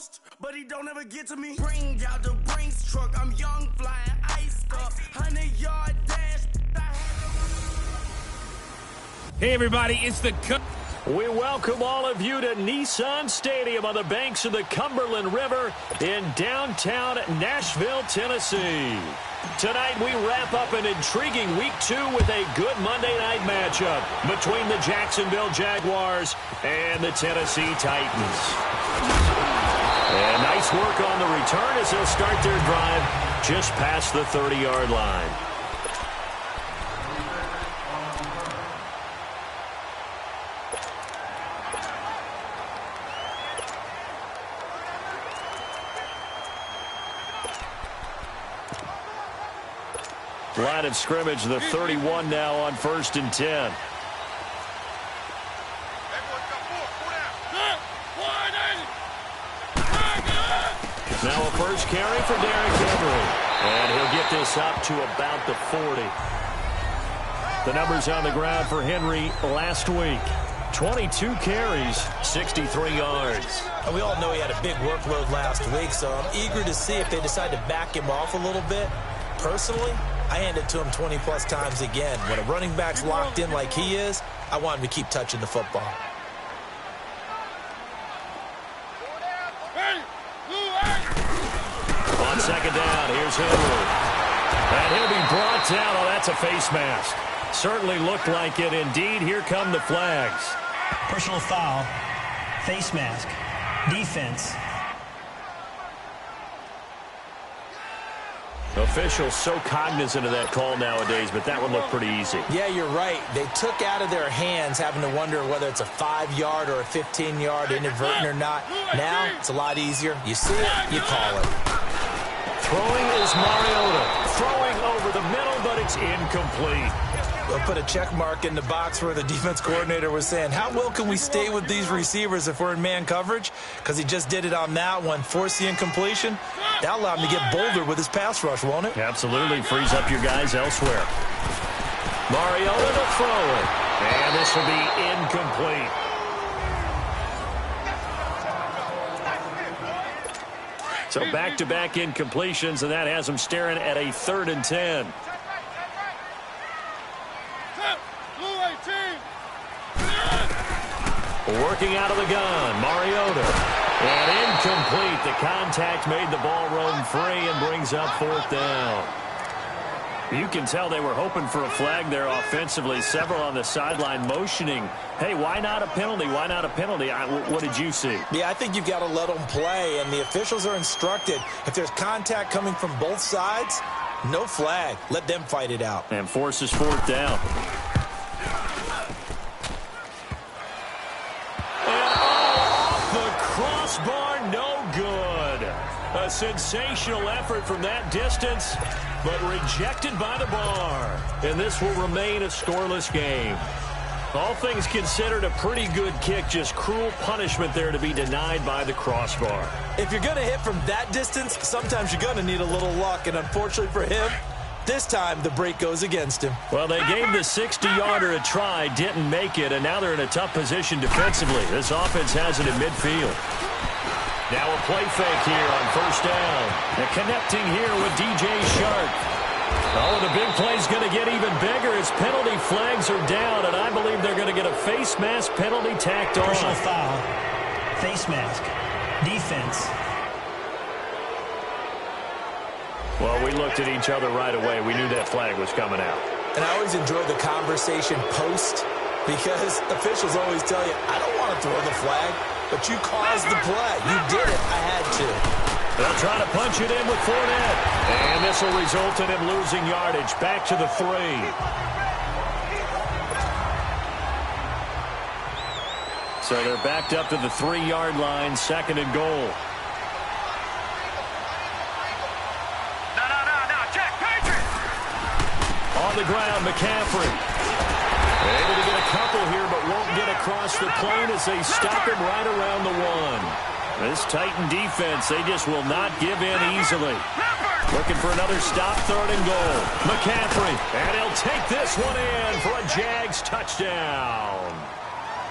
ghost, but he don't ever get to me. Bring out the Brinks truck, I'm young, flying, iced up, 100-yard dash. Hey, everybody, it's the... We welcome all of you to Nissan Stadium on the banks of the Cumberland River in downtown Nashville, Tennessee. Tonight we wrap up an intriguing Week 2 with a good Monday night matchup between the Jacksonville Jaguars and the Tennessee Titans. And nice work on the return as they'll start their drive just past the 30-yard line. Line of scrimmage, the 31 now on 1st and 10. Now a first carry for Derrick Henry. And he'll get this up to about the 40. The numbers on the ground for Henry last week. 22 carries, 63 yards. And we all know he had a big workload last week, so I'm eager to see if they decide to back him off a little bit. Personally, I hand it to him 20-plus times again. When a running back's locked in like he is, I want him to keep touching the football. On second down, here's Henry. And he'll be brought down. Oh, that's a face mask. Certainly looked like it. Indeed, here come the flags. Personal foul, face mask, defense. Officials so cognizant of that call nowadays, but that one looked pretty easy. Yeah, you're right. They took out of their hands having to wonder whether it's a 5-yard or a 15-yard inadvertent or not. Now, it's a lot easier. You see it, you call it. Throwing is Mariota. Throwing over the middle, but it's incomplete. We'll put a check mark in the box where the defense coordinator was saying, how well can we stay with these receivers if we're in man coverage? Because he just did it on that one, forced the incompletion. That'll allow him to get bolder with his pass rush, won't it? Absolutely. Frees up your guys elsewhere. Mariota to throw it. And this will be incomplete. So back-to-back incompletions, and that has them staring at a 3rd and 10. Working out of the gun, Mariota. And incomplete. The contact made the ball roam free and brings up 4th down. You can tell they were hoping for a flag there offensively. Several on the sideline motioning, hey, why not a penalty? Why not a penalty? What did you see? Yeah, I think you've got to let them play, and the officials are instructed. If there's contact coming from both sides, no flag. Let them fight it out. And forces 4th down. Crossbar, no good. A sensational effort from that distance, but rejected by the bar. And this will remain a scoreless game. All things considered, a pretty good kick, just cruel punishment there to be denied by the crossbar. If you're going to hit from that distance, sometimes you're going to need a little luck, and unfortunately for him, this time the break goes against him. Well, they gave the 60-yarder a try, didn't make it, and now they're in a tough position defensively. This offense has it in midfield. Now a play fake here on 1st down. And connecting here with DJ Shark. Oh, the big play's going to get even bigger as penalty flags are down, and I believe they're going to get a face mask penalty tacked on. Personal foul, face mask, defense. Well, we looked at each other right away. We knew that flag was coming out. And I always enjoy the conversation post because officials always tell you, I don't want to throw the flag, but you caused the play. You did it. I had to. They'll try to punch it in with Fournette. And this will result in him losing yardage. Back to the 3. So they're backed up to the 3-yard line, 2nd and goal. On the ground, McCaffrey. Able to get a couple here, but won't get across the plane as they stop him right around the 1. This Titan defense, they just will not give in easily. Looking for another stop, 3rd and goal. McCaffrey, and he'll take this one in for a Jags touchdown.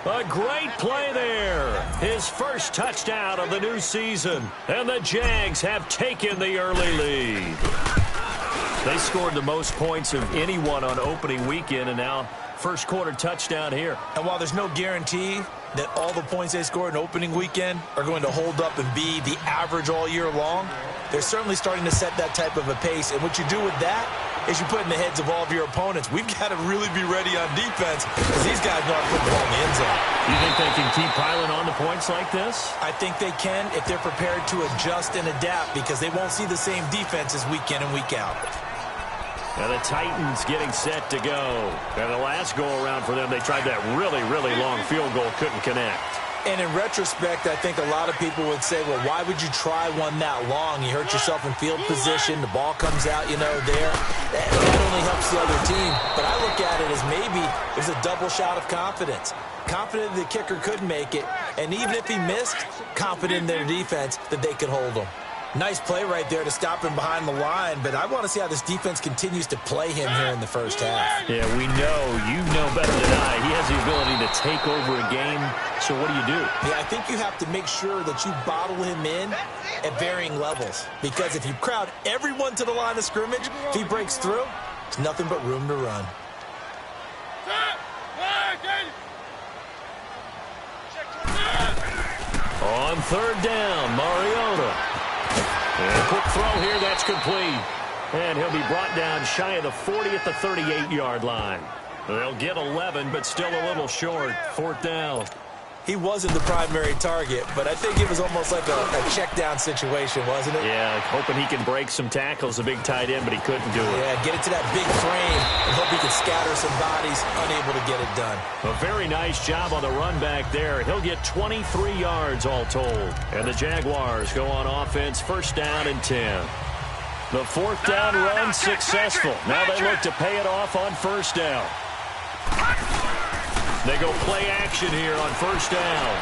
A great play there. His first touchdown of the new season. And the Jags have taken the early lead. They scored the most points of anyone on opening weekend, and now first quarter touchdown here. And while there's no guarantee that all the points they scored in opening weekend are going to hold up and be the average all year long, they're certainly starting to set that type of a pace. And what you do with that is you put in the heads of all of your opponents, we've got to really be ready on defense because these guys know how to put the ball in the end zone. You think they can keep piling on the points like this? I think they can if they're prepared to adjust and adapt because they won't see the same defenses week in and week out. And the Titans getting set to go. And the last go-around for them, they tried that really, really long field goal, couldn't connect. And in retrospect, I think a lot of people would say, well, why would you try one that long? You hurt yourself in field position. The ball comes out, there. That only helps the other team. But I look at it as maybe it was a double shot of confidence. Confident the kicker could make it. And even if he missed, confident in their defense that they could hold him. Nice play right there to stop him behind the line, but I want to see how this defense continues to play him here in the first half. Yeah, we know. You know better than I. He has the ability to take over a game, so what do? Yeah, I think you have to make sure that you bottle him in at varying levels, because if you crowd everyone to the line of scrimmage, if he breaks through, there's nothing but room to run. On third down, Mariota. And a quick throw here, that's complete. And he'll be brought down shy of the 40 at the 38-yard line. They'll get 11, but still a little short. Fourth down. He wasn't the primary target, but I think it was almost like a check down situation, wasn't it? Yeah, hoping he can break some tackles, a big tight end, but he couldn't do it. Yeah, get it to that big frame and hope he can scatter some bodies, unable to get it done. A very nice job on the run back there. He'll get 23 yards all told. And the Jaguars go on offense, first down and 10. The fourth down run successful. Now they look to pay it off on first down. They go play action here on first down.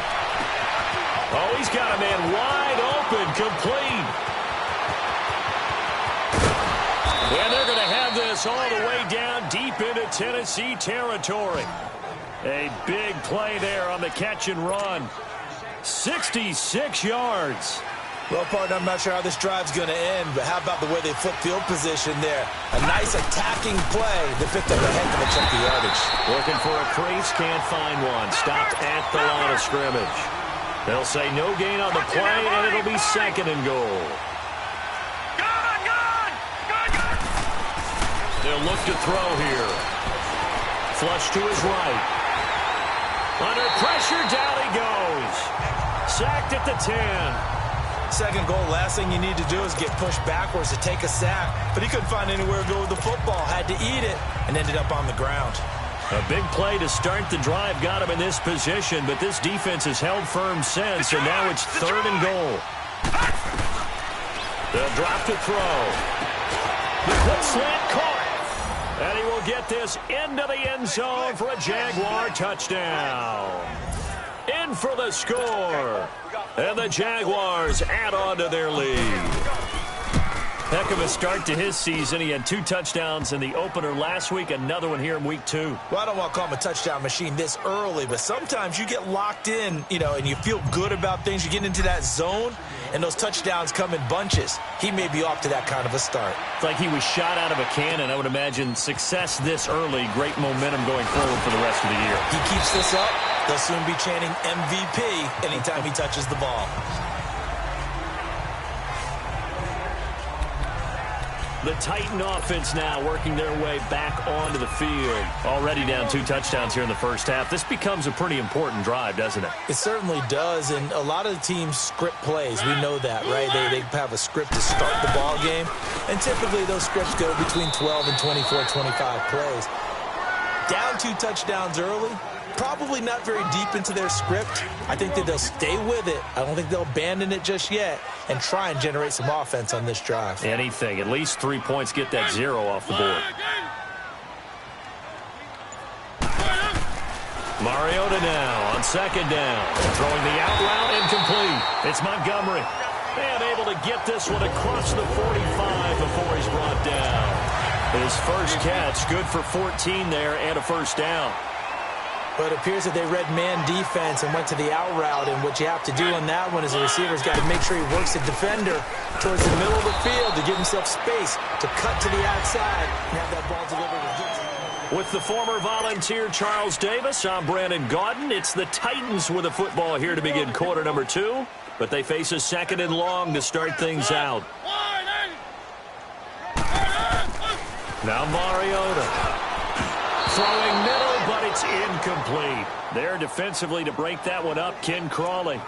Oh, he's got a man wide open, complete. And they're going to have this all the way down deep into Tennessee territory. A big play there on the catch and run. 66 yards. Well, partner, I'm not sure how this drive's going to end, but how about the way they flip field position there? A nice attacking play that picked up a heck of a chunk of yardage. Looking for a crease, can't find one. Stopped at the line of scrimmage. They'll say no gain on the play, and it'll be second and goal. They'll look to throw here. Flush to his right. Under pressure, down he goes. Sacked at the 10. Second goal, last thing you need to do is get pushed backwards to take a sack. But he couldn't find anywhere to go with the football. Had to eat it and ended up on the ground. A big play to start the drive got him in this position, but this defense has held firm since, and now it's third and goal. They'll drop to throw. The quick slant caught. And he will get this into the end zone for a Jaguar touchdown. In for the score. And the Jaguars add on to their lead. Heck of a start to his season. He had 2 touchdowns in the opener last week, another one here in week 2. Well, I don't want to call him a touchdown machine this early, but sometimes you get locked in, and you feel good about things. You get into that zone, and those touchdowns come in bunches. He may be off to that kind of a start. It's like he was shot out of a cannon. I would imagine success this early, great momentum going forward for the rest of the year. He keeps this up, they'll soon be chanting MVP anytime he touches the ball. The Titan offense now working their way back onto the field. Already down 2 touchdowns here in the first half. This becomes a pretty important drive, doesn't it? It certainly does, and a lot of the teams script plays. We know that, right? They have a script to start the ball game, and typically those scripts go between 12 and 24, 25 plays. Down 2 touchdowns early, probably not very deep into their script. I think that they'll stay with it. I don't think they'll abandon it just yet and try and generate some offense on this drive. Anything. At least 3 points, get that 0 off the board. Mariota now on second down. Throwing the out route, incomplete. It's Montgomery. And able to get this one across the 45 before he's brought down. His first catch, good for 14 there and a first down. But it appears that they read man defense and went to the out route, and what you have to do on that one is the receiver's got to make sure he works the defender towards the middle of the field to give himself space to cut to the outside and have that ball delivered. With the former Volunteer Charles Davis, I'm Brandon Gaudin. It's the Titans with the football here to begin quarter number 2, but they face a second and long to start things out. Now Mariota. Throwing middle, but it's incomplete. There defensively to break that one up, Ken Crawley.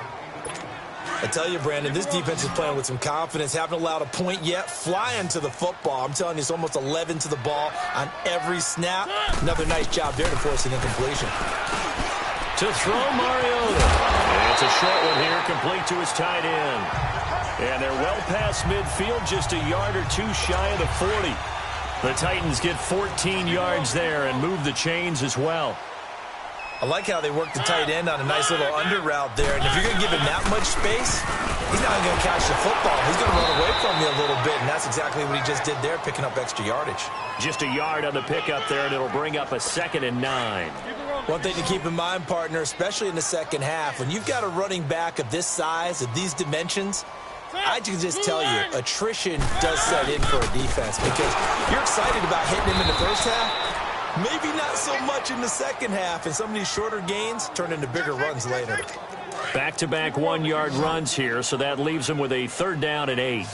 I tell you, Brandon, this defense is playing with some confidence. Haven't allowed a point yet. Flying to the football. I'm telling you, it's almost 11 to the ball on every snap. Another nice job there to force an incompletion. To throw Mariota. And it's a short one here, complete to his tight end. And they're well past midfield, just a yard or two shy of the 40. The Titans get 14 yards there and move the chains as well. I like how they work the tight end on a nice little under route there. And if you're going to give him that much space, he's not going to catch the football. He's going to run away from you a little bit, and that's exactly what he just did there, picking up extra yardage. Just a yard on the pickup there, and it'll bring up a 2nd and 9. One thing to keep in mind, partner, especially in the second half, when you've got a running back of this size, of these dimensions, I can just tell you, attrition does set in for a defense because you're excited about hitting him in the first half. Maybe not so much in the second half, and some of these shorter gains turn into bigger runs later. Back-to-back 1-yard runs here, so that leaves them with a 3rd down and 8.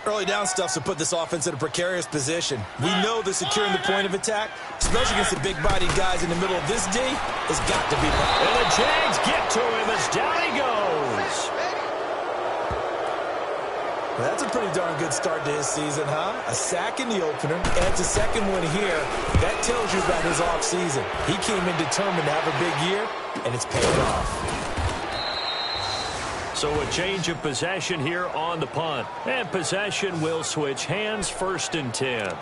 Early down stuff to put this offense in a precarious position. We know that securing the point of attack, especially against the big-bodied guys in the middle of this D, has got to be done. And the Jags get to him as down he goes. Well, that's a pretty darn good start to his season, huh? A sack in the opener, adds a second one here. That tells you about his offseason. He came in determined to have a big year, and it's paid off. So a change of possession here on the punt. And possession will switch hands, 1st and 10.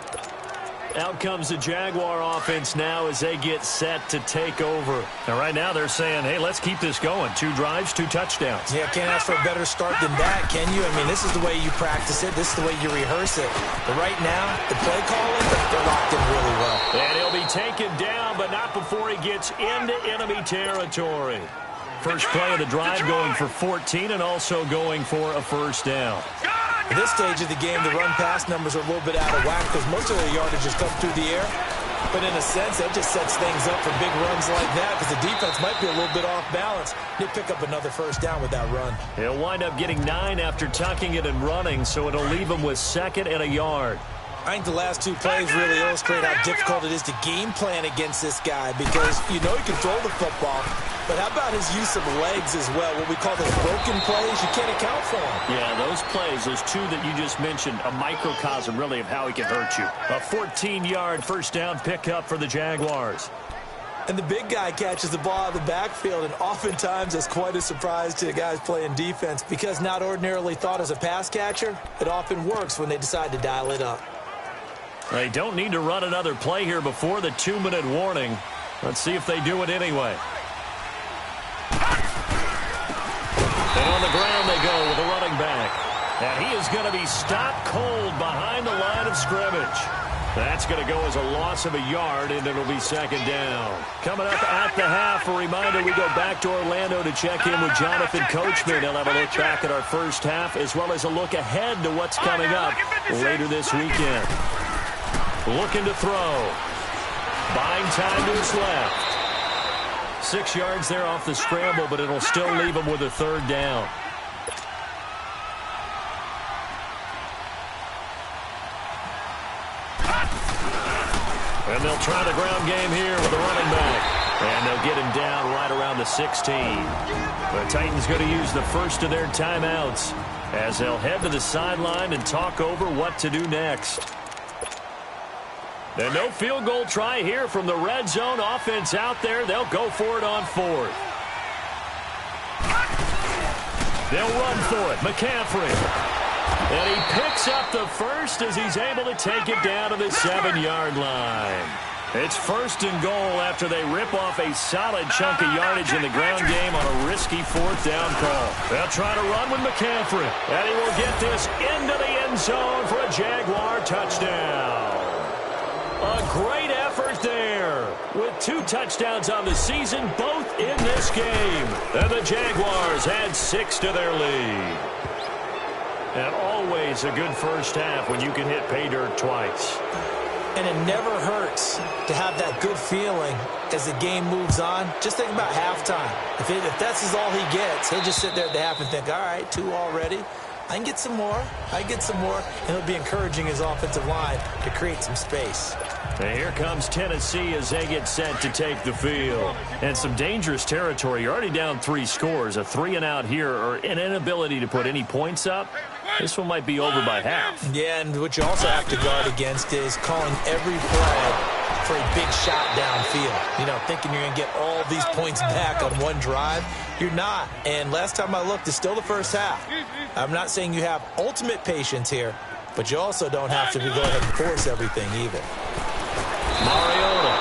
Out comes the Jaguar offense now as they get set to take over. And right now they're saying, hey, let's keep this going. 2 drives, 2 touchdowns. Yeah, can't ask for a better start than that, can you? I mean, this is the way you practice it. This is the way you rehearse it. But right now, the play calling, they're locked in really well. And he'll be taken down, but not before he gets into enemy territory. First play of the drive going for 14 and also going for a 1st down. At this stage of the game, the run-pass numbers are a little bit out of whack because most of their yardage has come through the air. But in a sense, that just sets things up for big runs like that because the defense might be a little bit off balance. They pick up another 1st down with that run. He'll wind up getting 9 after tucking it and running, so it'll leave him with 2nd and a yard. I think the last 2 plays really illustrate how difficult it is to game plan against this guy because you know he can throw the football, but how about his use of legs as well? What we call those broken plays, you can't account for them. Yeah, those plays, those 2 that you just mentioned, a microcosm really of how he can hurt you. A 14-yard 1st down pickup for the Jaguars. And the big guy catches the ball out of the backfield, and oftentimes that's quite a surprise to the guys playing defense because not ordinarily thought as a pass catcher, it often works when they decide to dial it up. They don't need to run another play here before the 2-minute warning. Let's see if they do it anyway. And on the ground they go with a running back. And he is going to be stopped cold behind the line of scrimmage. That's going to go as a loss of a yard, and it'll be 2nd down. Coming up at the half, a reminder, we go back to Orlando to check in with Jonathan Coachman. He'll have a look back at our first half, as well as a look ahead to what's coming up later this weekend. Looking to throw. Buying time to his left. 6 yards there off the scramble, but it'll still leave him with a 3rd down. And they'll try the ground game here with a running back. And they'll get him down right around the 16. The Titans going to use the first of their timeouts as they'll head to the sideline and talk over what to do next. And no field goal try here from the red zone offense out there. They'll go for it on 4th. They'll run for it. McCaffrey. And he picks up the first as he's able to take it down to the 7-yard line. It's 1st and goal after they rip off a solid chunk of yardage in the ground game on a risky 4th down call. They'll try to run with McCaffrey. And he will get this into the end zone for a Jaguar touchdown. A great effort there. With 2 touchdowns on the season, both in this game. And the Jaguars add 6 to their lead. And always a good first half when you can hit pay dirt twice. And it never hurts to have that good feeling as the game moves on. Just think about halftime. If that's all he gets, he'll just sit there at the half and think, all right, 2 already. I can get some more. I can get some more. And he'll be encouraging his offensive line to create some space. And here comes Tennessee as they get set to take the field. And some dangerous territory. You're already down 3 scores. A 3-and-out here or an inability to put any points up. This one might be over by half. Yeah, and what you also have to guard against is calling every play for a big shot downfield. You know, thinking you're going to get all these points back on one drive. You're not. And last time I looked, it's still the first half. I'm not saying you have ultimate patience here, but you also don't have to go ahead and force everything either. Mariota.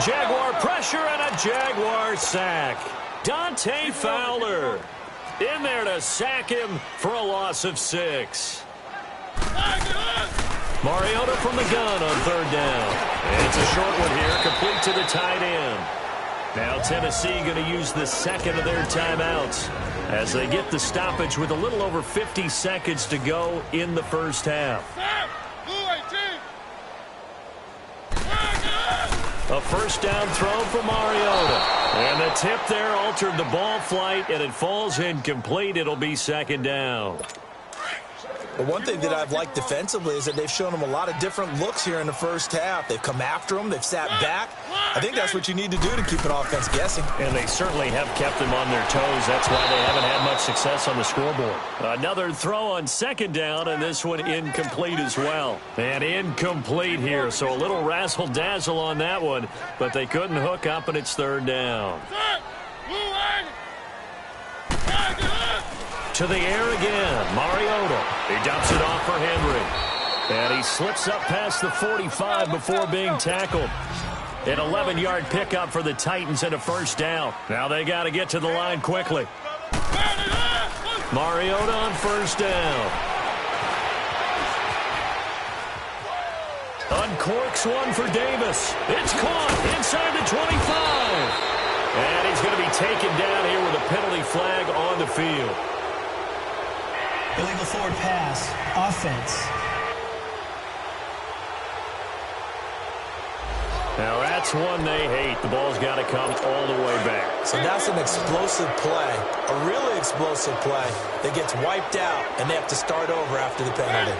Jaguar pressure and a Jaguar sack. Dante Fowler in there to sack him for a loss of 6. Mariota from the gun on 3rd down. It's a short one here, complete to the tight end. Now Tennessee going to use the second of their timeouts as they get the stoppage with a little over 50 seconds to go in the first half. A first down throw for Mariota. And the tip there altered the ball flight, and it falls incomplete. It'll be 2nd down. But one thing that I've liked defensively is that they've shown them a lot of different looks here in the first half. They've come after them. They've sat back. I think that's what you need to do to keep an offense guessing. And they certainly have kept them on their toes. That's why they haven't had much success on the scoreboard. Another throw on 2nd down, and this one incomplete as well. And incomplete here, so a little razzle-dazzle on that one, but they couldn't hook up, and it's 3rd down. To the air again, Mariota. He dumps it off for Henry. And he slips up past the 45 before being tackled. An 11-yard pickup for the Titans and a first down. Now they got to get to the line quickly. Mariota on 1st down. Uncorks one for Davis. It's caught inside the 25. And he's going to be taken down here with a penalty flag on the field. Illegal forward pass. Offense. Now that's one they hate. The ball's got to come all the way back. So that's an explosive play, a really explosive play that gets wiped out, and they have to start over after the penalty.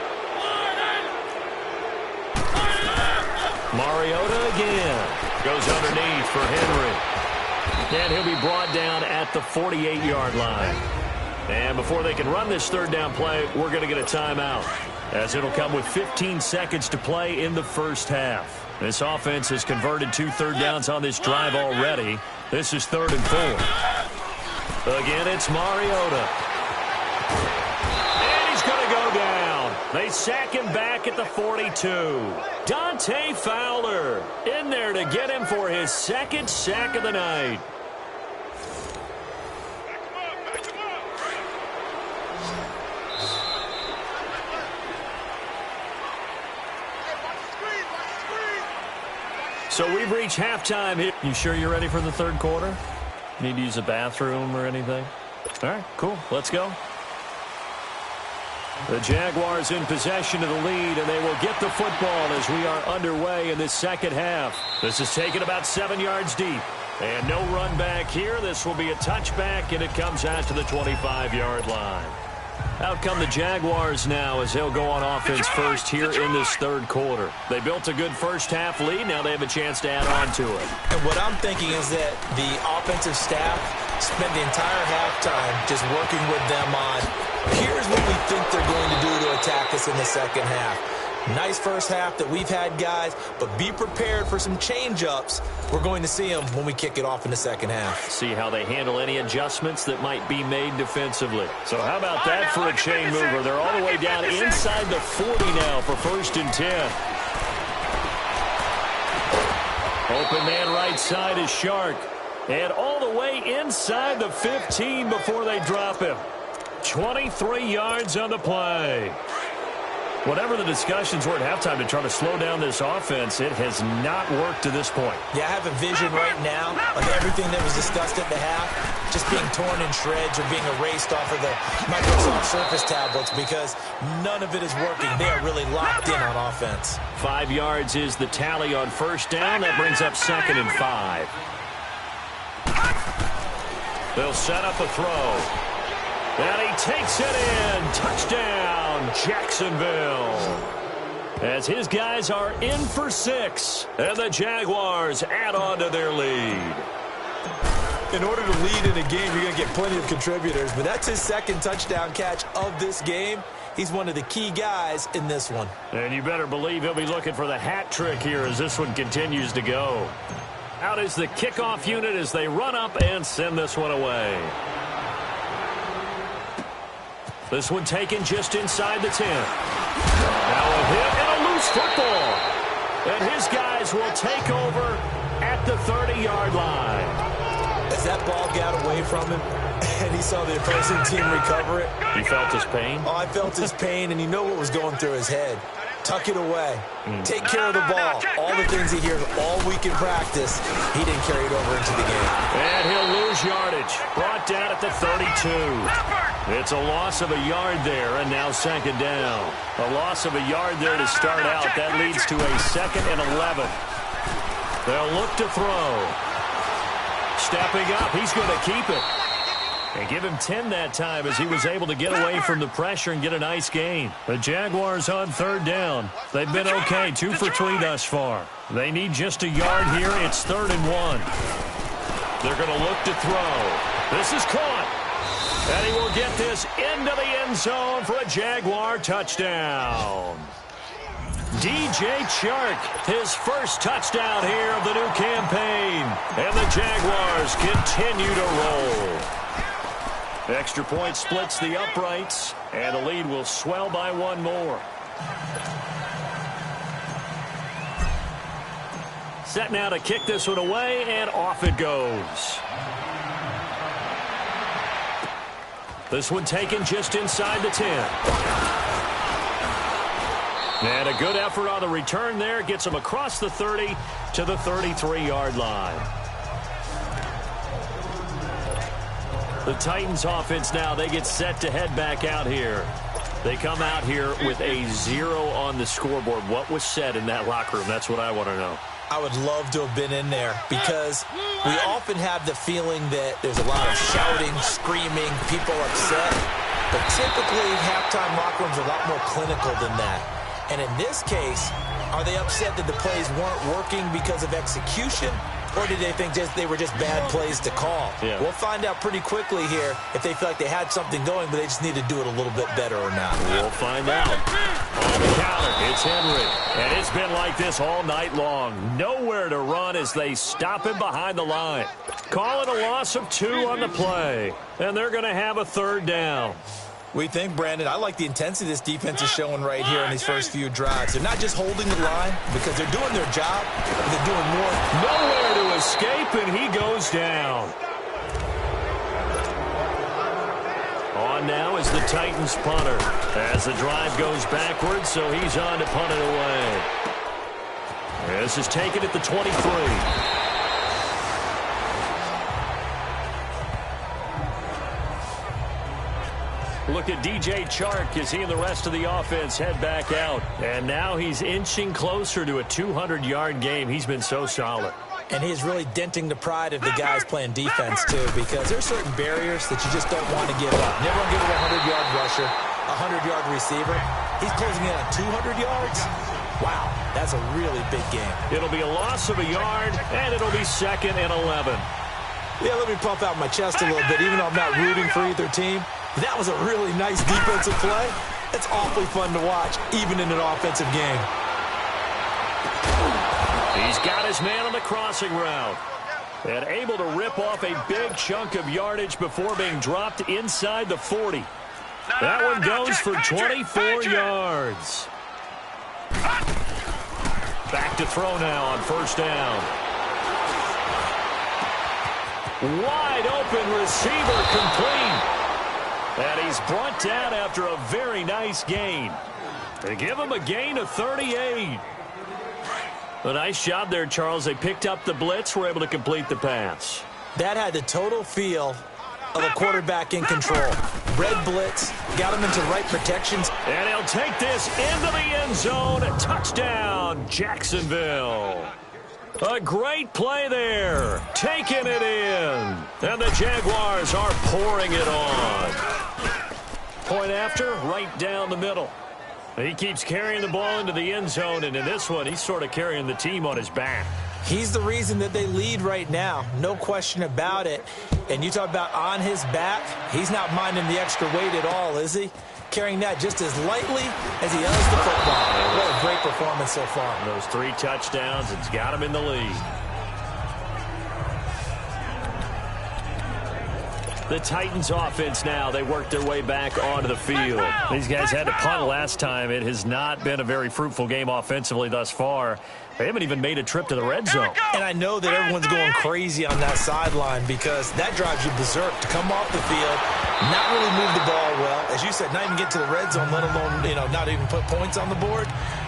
Mariota again. Goes underneath for Henry. And he'll be brought down at the 48-yard line. And before they can run this 3rd down play, we're going to get a timeout, as it'll come with 15 seconds to play in the first half. This offense has converted 2 third downs on this drive already. This is 3rd and 4. Again, it's Mariota. And he's going to go down. They sack him back at the 42. Dante Fowler in there to get him for his 2nd sack of the night. So we've reached halftime here. You sure you're ready for the 3rd quarter? Need to use a bathroom or anything? All right, cool. Let's go. The Jaguars in possession of the lead, and they will get the football as we are underway in this 2nd half. This is taken about 7 yards deep. And no run back here. This will be a touchback, and it comes out to the 25-yard line. Out come the Jaguars now as they'll go on offense first here in this 3rd quarter. They built a good first half lead. Now they have a chance to add on to it. And what I'm thinking is that the offensive staff spent the entire halftime just working with them on, here's what we think they're going to do to attack us in the 2nd half. Nice first half that we've had, guys, but be prepared for some change-ups. We're going to see them when we kick it off in the 2nd half. See how they handle any adjustments that might be made defensively. So how about that for a chain mover? They're all the way down inside the 40 now for 1st and 10. Open man right side is Shark. And all the way inside the 15 before they drop him. 23 yards on the play. Whatever the discussions were at halftime to try to slow down this offense, it has not worked to this point. Yeah, I have a vision right now of everything that was discussed at the half just being torn in shreds or being erased off of the Microsoft Surface tablets because none of it is working. They are really locked in on offense. 5 yards is the tally on first down. That brings up 2nd and 5. They'll set up a throw. And he takes it in. Touchdown, Jacksonville. As his guys are in for 6. And the Jaguars add on to their lead. In order to lead in a game, you're going to get plenty of contributors. But that's his 2nd touchdown catch of this game. He's one of the key guys in this one. And you better believe he'll be looking for the hat trick here as this one continues to go. Out is the kickoff unit as they run up and send this one away. This one taken just inside the 10. Now a hit and a loose football. And his guys will take over at the 30-yard line. As that ball got away from him and he saw the opposing team recover it. You felt his pain? Oh, I felt his pain, and you know what was going through his head. Tuck it away. Take care of the ball. All the things he hears all week in practice, he didn't carry it over into the game. And he'll lose yardage. Brought down at the 32. It's a loss of a yard there, and now 2nd down. A loss of a yard there to start out. That leads to a 2nd and 11. They'll look to throw. Stepping up, he's going to keep it. And give him 10 that time as he was able to get away from the pressure and get a nice gain. The Jaguars on 3rd down. They've been okay, 2 for 3 thus far. They need just a yard here. It's 3rd and 1. They're going to look to throw. This is caught. And he will get this into the end zone for a Jaguar touchdown. DJ Chark, his first touchdown here of the new campaign. And the Jaguars continue to roll. Extra point splits the uprights, and the lead will swell by 1 more. Set now to kick this one away, and off it goes. This one taken just inside the 10. And a good effort on the return there. Gets him across the 30 to the 33-yard line. The Titans offense now, they get set to head back out here. They come out here with a 0 on the scoreboard. What was said in that locker room? That's what I want to know. I would love to have been in there because we often have the feeling that there's a lot of shouting, screaming, people upset. But typically, halftime locker rooms are a lot more clinical than that. And in this case, are they upset that the plays weren't working because of execution? Or did they think they were just bad plays to call? Yeah. We'll find out pretty quickly here if they feel like they had something going, but they just need to do it a little bit better or not. We'll find out. On the counter, it's Henry. And it's been like this all night long. Nowhere to run as they stop him behind the line. Call it a loss of 2 on the play. And they're going to have a 3rd down. We think, Brandon, I like the intensity this defense is showing right here in these first few drives. They're not just holding the line because they're doing their job, but they're doing more. Nowhere to escape, and he goes down. On now is the Titans punter. As the drive goes backwards, so he's on to punt it away. This is taken at the 23. Look at DJ Chark as he and the rest of the offense head back out. And now he's inching closer to a 200-yard game. He's been so solid. And he's really denting the pride of the guys playing defense, too, because there's certain barriers that you just don't want to give up. Never want to give up a 100-yard rusher, a 100-yard receiver. He's closing in on 200 yards. Wow, that's a really big game. It'll be a loss of a yard, and it'll be 2nd and 11. Yeah, let me pump out my chest a little bit, even though I'm not rooting for either team. That was a really nice defensive play. It's awfully fun to watch, even in an offensive game. He's got his man on the crossing route. And able to rip off a big chunk of yardage before being dropped inside the 40. That one goes for 24 yards. Back to throw now on 1st down. Wide open receiver complete. And he's brought down after a very nice gain. They give him a gain of 38. A nice job there, Charles. They picked up the blitz, were able to complete the pass. That had the total feel of a quarterback in control. Red blitz, got him into right protections. And he'll take this into the end zone. Touchdown, Jacksonville. A great play there. Taking it in. And the Jaguars are pouring it on. Point after, right down the middle. He keeps carrying the ball into the end zone, and in this one, he's sort of carrying the team on his back. He's the reason that they lead right now. No question about it. And you talk about on his back, he's not minding the extra weight at all, is he? Carrying that just as lightly as he does the football. What a great performance so far. Those 3 touchdowns, it's got him in the lead. The Titans offense now, they work their way back onto the field. These guys had to punt last time. It has not been a very fruitful game offensively thus far. They haven't even made a trip to the red zone. And I know that everyone's going crazy on that sideline because that drives you berserk to come off the field, not really move the ball well. As you said, not even get to the red zone, let alone, not even put points on the board.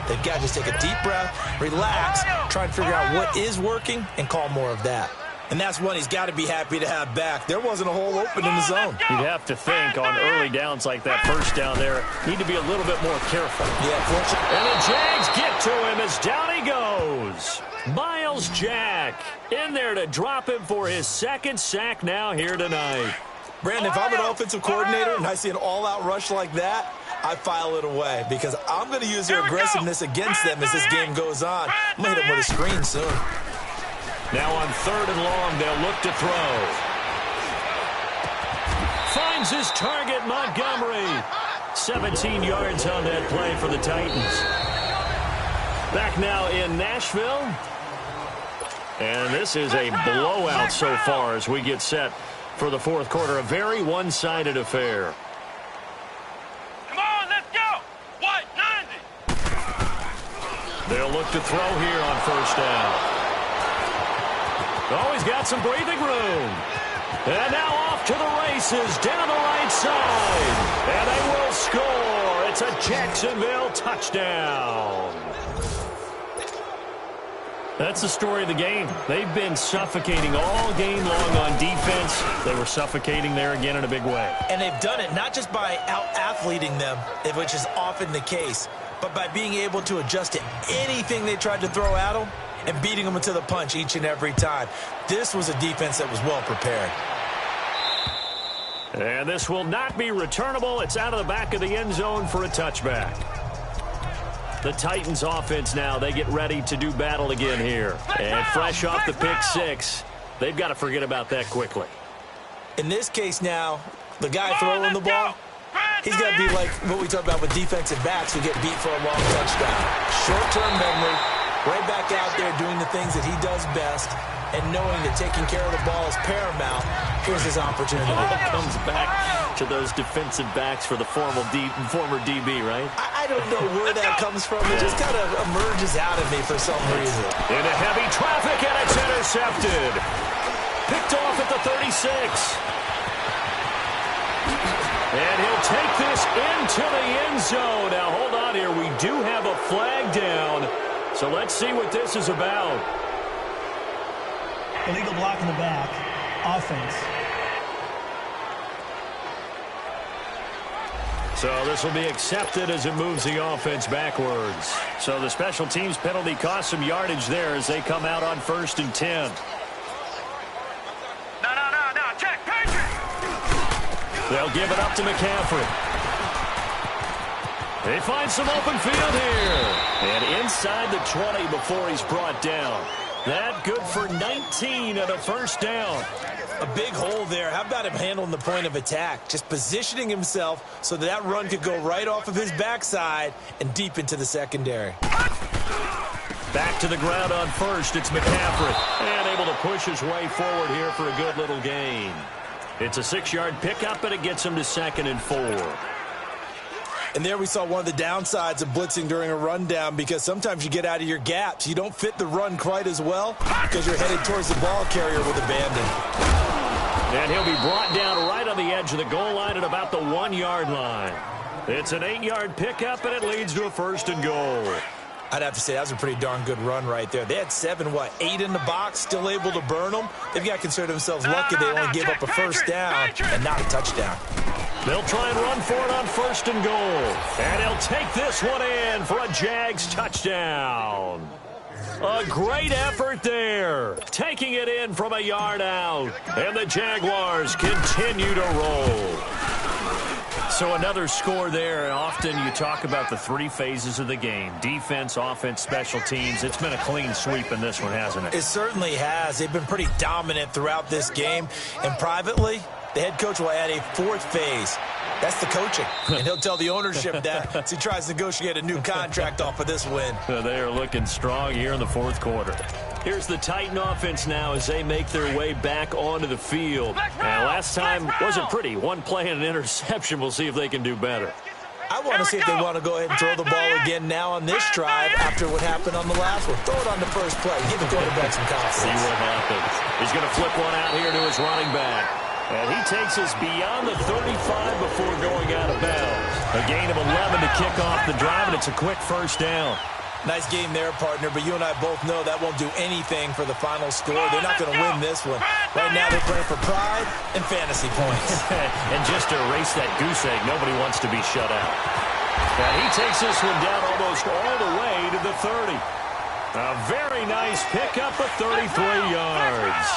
They've got to just take a deep breath, relax, try and figure out what is working, and call more of that. And that's one he's got to be happy to have back. There wasn't a hole open in the zone. You'd have to think on early downs like that first down there, need to be a little bit more careful. Yeah, fortunately. And the Jags get to him as down he goes. Miles Jack in there to drop him for his 2nd sack now here tonight. Brandon, if I'm an offensive coordinator and I see an all-out rush like that, I file it away because I'm going to use their aggressiveness against them as this game goes on. I'm going to hit them with a screen soon. Now on 3rd and long, they'll look to throw. Finds his target, Montgomery. 17 yards on that play for the Titans. Back now in Nashville. And this is a blowout so far as we get set for the 4th quarter. A very one-sided affair. Come on, let's go. What? 90. They'll look to throw here on 1st down. Oh, he's got some breathing room. And now off to the races down the right side. And they will score. It's a Jacksonville touchdown. That's the story of the game. They've been suffocating all game long on defense. They were suffocating there again in a big way. And they've done it not just by out-athleting them, which is often the case, but by being able to adjust to anything they tried to throw at them and beating them to the punch each and every time. This was a defense that was well prepared. And this will not be returnable. It's out of the back of the end zone for a touchback. The Titans offense now, they get ready to do battle again here. And fresh off the pick 6, they've got to forget about that quickly. In this case now, the guy throwing the ball, he's got to be like what we talk about with defensive backs who get beat for a long touchdown. Short-term memory, right back out there doing the things that he does best, and knowing that taking care of the ball is paramount. Here's his opportunity. It comes back to those defensive backs for the former DB, right? I don't know where that comes from. It just kind of emerges out of me for some reason. Into heavy traffic, and it's intercepted. Picked off at the 36. And he'll take this into the end zone. Now, hold on here. We do have a flag down. So let's see what this is about. Illegal block in the back. Offense. So this will be accepted as it moves the offense backwards. So the special teams penalty cost some yardage there as they come out on 1st and 10. No, check, Patriot. They'll give it up to McCaffrey. They find some open field here. And inside the 20 before he's brought down. That good for 19 and a 1st down. A big hole there. How about him handling the point of attack? Just positioning himself so that run could go right off of his backside and deep into the secondary. Back to the ground on 1st. It's McCaffrey. And able to push his way forward here for a good little gain. It's a 6-yard pickup, and it gets him to 2nd and 4. And there we saw one of the downsides of blitzing during a rundown, because sometimes you get out of your gaps. You don't fit the run quite as well because you're headed towards the ball carrier with abandon. And he'll be brought down right on the edge of the goal line at about the 1-yard line. It's an 8-yard pickup, and it leads to a 1st and goal. I'd have to say that was a pretty darn good run right there. They had 8 in the box, still able to burn them. They've got to consider themselves lucky they only gave up a first down and not a touchdown. They'll try and run for it on 1st and goal. And he'll take this one in for a Jags touchdown. A great effort there. Taking it in from a yard out. And the Jaguars continue to roll. So another score there, and often you talk about the 3 phases of the game. Defense, offense, special teams. It's been a clean sweep in this one, hasn't it? It certainly has. They've been pretty dominant throughout this game. And privately, the head coach will add a 4th phase. That's the coaching. And he'll tell the ownership that as he tries to negotiate a new contract off of this win. They are looking strong here in the 4th quarter. Here's the Titan offense now as they make their way back onto the field. And last time wasn't pretty. One play and an interception. We'll see if they can do better. I want to see if they want to go ahead and throw the ball again now on this drive after what happened on the last one. Throw it on the first play. Give the quarterback some confidence. See what happens. He's going to flip one out here to his running back. And he takes us beyond the 35 before going out of bounds. A gain of 11 to kick off the drive, and it's a quick 1st down. Nice game there, partner, but you and I both know that won't do anything for the final score. They're not going to win this one. Right now they're playing for pride and fantasy points. And just to erase that goose egg, nobody wants to be shut out. And he takes this one down almost all the way to the 30. A very nice pickup of 33 yards.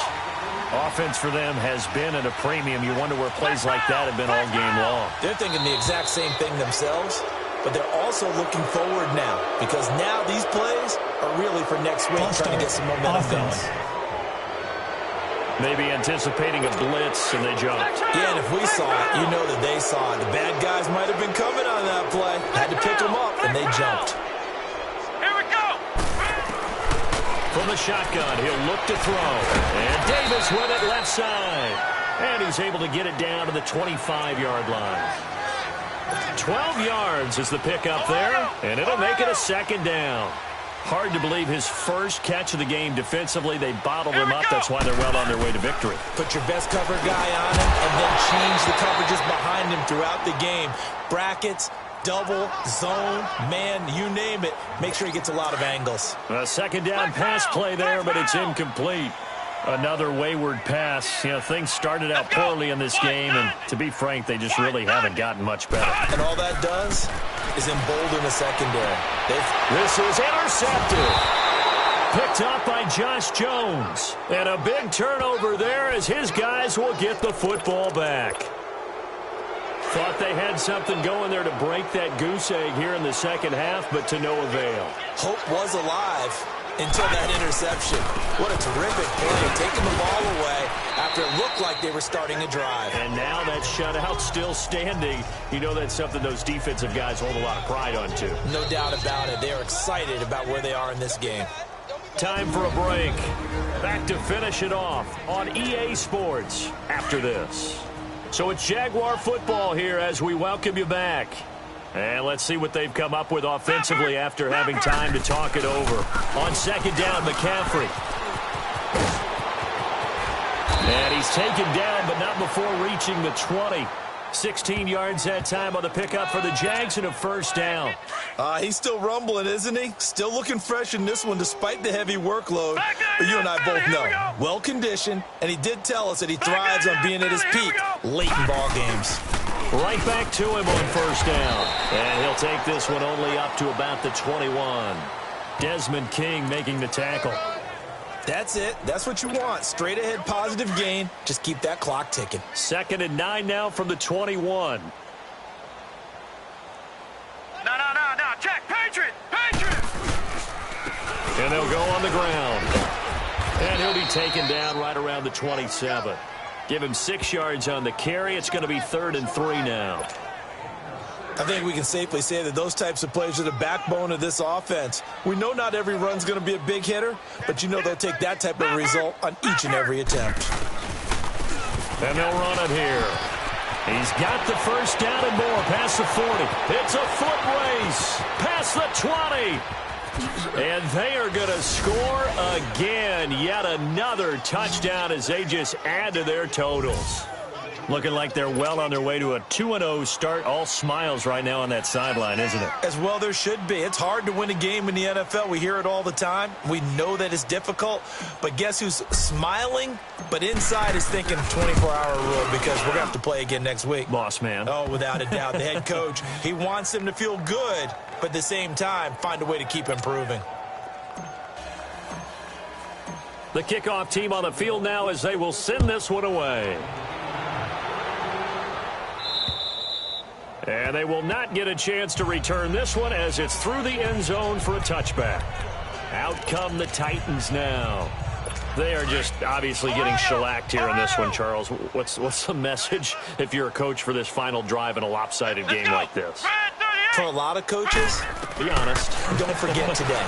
Offense for them has been at a premium. You wonder where plays like that have been all game long. They're thinking the exact same thing themselves, but they're also looking forward now because now these plays are really for next week, trying to get some momentum going. Maybe anticipating a blitz, and they jumped. Yeah, and if we saw it, you know that they saw it. The bad guys might have been coming on that play. Had to pick them up, and they jumped. From the shotgun, he'll look to throw. And Davis with it left side. And he's able to get it down to the 25-yard line. 12 yards is the pickup there, and it'll make it a 2nd down. Hard to believe his first catch of the game defensively. They bottled him up. That's why they're well on their way to victory. Put your best cover guy on him and then change the coverages behind him throughout the game. Brackets, double, zone, man, you name it. Make sure he gets a lot of angles. A 2nd down pass play there, but it's incomplete. Another wayward pass. You know, things started out poorly in this game, and to be frank, they just really haven't gotten much better. And all that does is embolden the secondary. This is intercepted. Picked up by Josh Jones. And a big turnover there as his guys will get the football back. Thought they had something going there to break that goose egg here in the 2nd half, but to no avail. Hope was alive until that interception. What a terrific play, taking the ball away after it looked like they were starting a drive. And now that shutout still standing. You know that's something those defensive guys hold a lot of pride on, too. No doubt about it. They're excited about where they are in this game. Time for a break. Back to finish it off on EA Sports after this. So it's Jaguar football here as we welcome you back. And let's see what they've come up with offensively after having time to talk it over. On 2nd down, McCaffrey. And he's taken down, but not before reaching the 20. 16 yards that time on the pickup for the Jags and a 1st down. He's still rumbling, isn't he? Still looking fresh in this one despite the heavy workload. But you and I both know, well-conditioned, and he did tell us that he thrives on being at his peak late in ball games. Right back to him on 1st down. And he'll take this one only up to about the 21. Desmond King making the tackle. That's it. That's what you want. Straight ahead positive gain. Just keep that clock ticking. 2nd and 9 now from the 21. No. Check. Patriot. And they'll go on the ground. And he'll be taken down right around the 27. Give him 6 yards on the carry. It's going to be 3rd and 3 now. I think we can safely say that those types of plays are the backbone of this offense. We know not every run's going to be a big hitter, but you know they'll take that type of result on each and every attempt. And they'll run it here. He's got the 1st down and more past the 40. It's a foot race past the 20. And they are going to score again. Yet another touchdown as they just add to their totals. Looking like they're well on their way to a 2-0 start. All smiles right now on that sideline, isn't it? As well there should be. It's hard to win a game in the NFL. We hear it all the time. We know that it's difficult. But guess who's smiling? But inside is thinking 24-hour rule because we're going to have to play again next week. Boss man. Oh, without a doubt. The head coach, he wants them to feel good, but at the same time, find a way to keep improving. The kickoff team on the field now as they will send this one away. And they will not get a chance to return this one as it's through the end zone for a touchback. Out come the Titans now. They are just obviously getting shellacked here in this one, Charles. What's the message if you're a coach for this final drive in a lopsided game like this? For a lot of coaches, be honest. Don't forget today.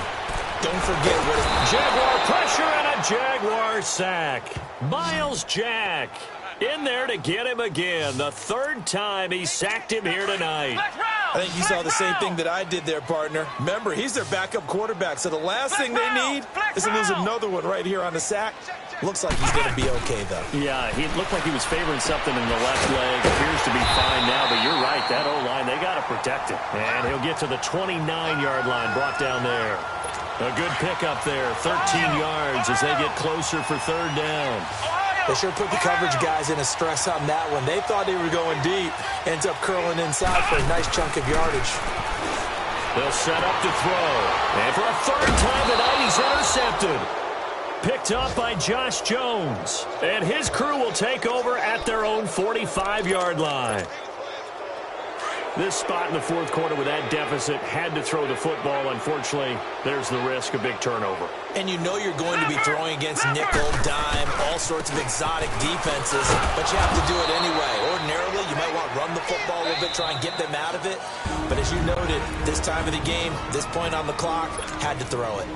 Don't forget what it... Jaguar pressure and a Jaguar sack. Miles Jack in there to get him again. The third time he sacked him here tonight. I think you saw the same thing that I did there, partner. Remember, he's their backup quarterback, so the last thing they need is to lose another one right here on the sack. Looks like he's going to be okay, though. Yeah, he looked like he was favoring something in the left leg. Appears to be fine now, but you're right. That O-line, they got to protect it. And he'll get to the 29-yard line, brought down there. A good pickup there, 13 yards as they get closer for third down. They sure put the coverage guys in a stress on that one. They thought they were going deep. Ends up curling inside for a nice chunk of yardage. They'll set up to throw. And for a third time tonight, he's intercepted. Picked up by Josh Jones. And his crew will take over at their own 45-yard line. This spot in the fourth quarter with that deficit had to throw the football. Unfortunately, there's the risk of big turnover. And you know you're going to be throwing against nickel, dime, all sorts of exotic defenses, but you have to do it anyway. Ordinarily, you might want to run the football a little bit, try and get them out of it. But as you noted, this time of the game, this point on the clock, had to throw it.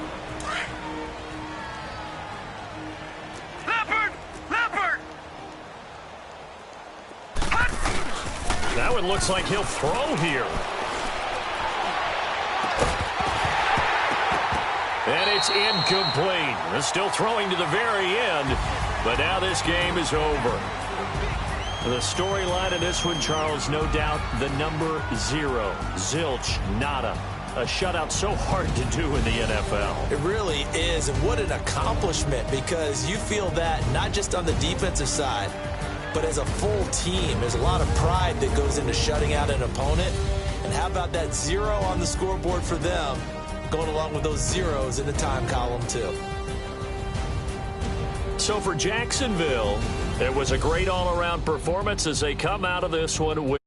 That one looks like he'll throw here. And it's incomplete. They're still throwing to the very end, but now this game is over. The storyline of this one, Charles, no doubt the number 0. Zilch, nada. A shutout so hard to do in the NFL. It really is, and what an accomplishment, because you feel that not just on the defensive side, but as a full team. There's a lot of pride that goes into shutting out an opponent. And how about that 0 on the scoreboard for them, going along with those zeros in the time column, too. So for Jacksonville, it was a great all-around performance as they come out of this one with